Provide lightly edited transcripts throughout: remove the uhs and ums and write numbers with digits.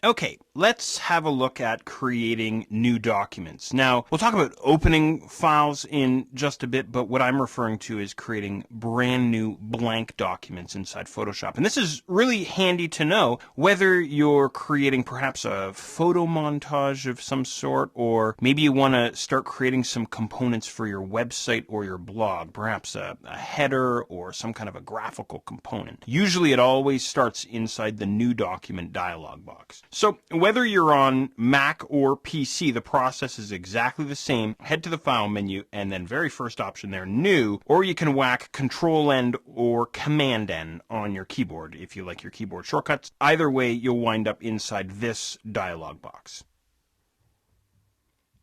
Okay, let's have a look at creating new documents. Now, we'll talk about opening files in just a bit, but what I'm referring to is creating brand new blank documents inside Photoshop. And this is really handy to know whether you're creating perhaps a photo montage of some sort, or maybe you want to start creating some components for your website or your blog, perhaps a header or some kind of a graphical component. Usually it always starts inside the New Document dialog box. So whether you're on Mac or PC, the process is exactly the same. Head to the File menu and then very first option there, New, or you can whack Control-N or Command-N on your keyboard if you like your keyboard shortcuts. Either way, you'll wind up inside this dialog box.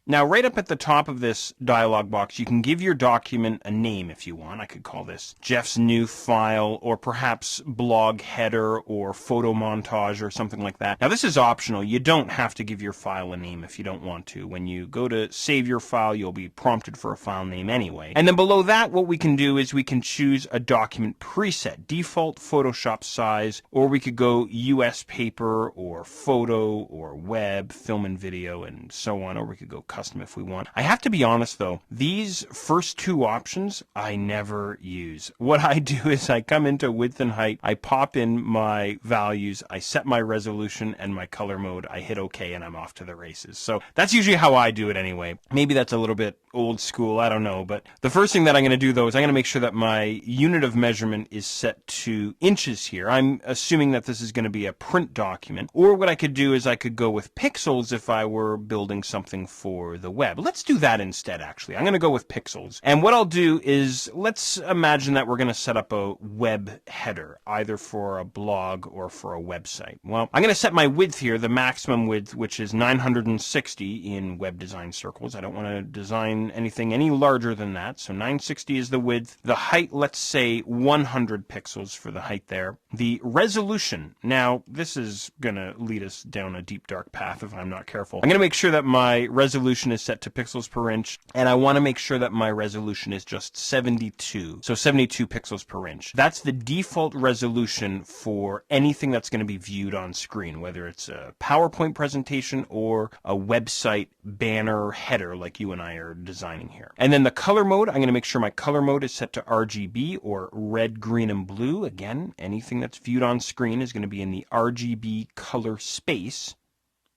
Now, right up at the top of this dialog box, you can give your document a name if you want. I could call this Jeff's New File, or perhaps Blog Header, or Photo Montage, or something like that. Now, this is optional. You don't have to give your file a name if you don't want to. When you go to save your file, you'll be prompted for a file name anyway. And then below that, what we can do is we can choose a document preset, default Photoshop size, or we could go US paper, or photo, or web, film and video, and so on, or we could go custom if we want. I have to be honest though, these first two options I never use. What I do is I come into width and height, I pop in my values, I set my resolution and my color mode, I hit OK, and I'm off to the races. So that's usually how I do it anyway. Maybe that's a little bit old school, I don't know, but the first thing that I'm going to do though is I'm going to make sure that my unit of measurement is set to inches here. I'm assuming that this is going to be a print document, or what I could do is I could go with pixels if I were building something for the web. Let's do that instead, actually. I'm going to go with pixels. And what I'll do is, let's imagine that we're going to set up a web header, either for a blog or for a website. Well, I'm going to set my width here, the maximum width, which is 960 in web design circles. I don't want to design anything any larger than that, so 960 is the width. The height, let's say 100 pixels for the height there. The resolution, now this is going to lead us down a deep dark path if I'm not careful. I'm going to make sure that my resolution is set to pixels per inch, and I want to make sure that my resolution is just 72, so 72 pixels per inch. That's the default resolution for anything that's going to be viewed on screen, whether it's a PowerPoint presentation or a website banner header like you and I are designing here. And then the color mode, I'm going to make sure my color mode is set to RGB, or red, green, and blue. Again, anything that's viewed on screen is going to be in the RGB color space.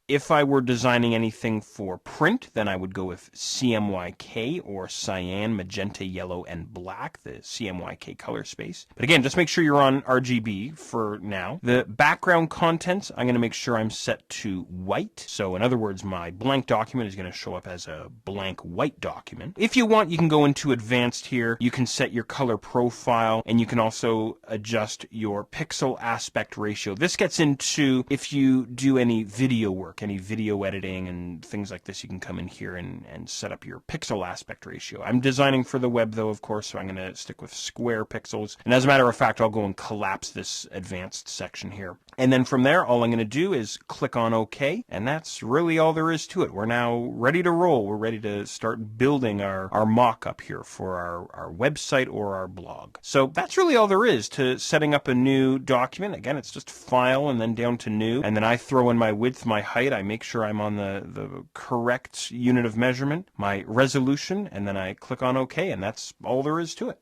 If I were designing anything for print, then I would go with CMYK, or cyan, magenta, yellow, and black, the CMYK color space. But again, just make sure you're on RGB for now. The background contents, I'm going to make sure I'm set to white. So in other words, my blank document is going to show up as a blank white document. If you want, you can go into advanced here. You can set your color profile, and you can also adjust your pixel aspect ratio. This gets into if you do any video work, any video editing and things like this, you can come in here and set up your pixel aspect ratio. I'm designing for the web though, of course, so I'm going to stick with square pixels. And as a matter of fact, I'll go and collapse this advanced section here. And then from there, all I'm going to do is click on OK, and that's really all there is to it. We're now ready to roll. We're ready to start building our mock-up here for our website or our blog. So that's really all there is to setting up a new document. Again, it's just File and then down to New, and then I throw in my width, my height. I make sure I'm on the correct unit of measurement, my resolution, and then I click on OK, and that's all there is to it.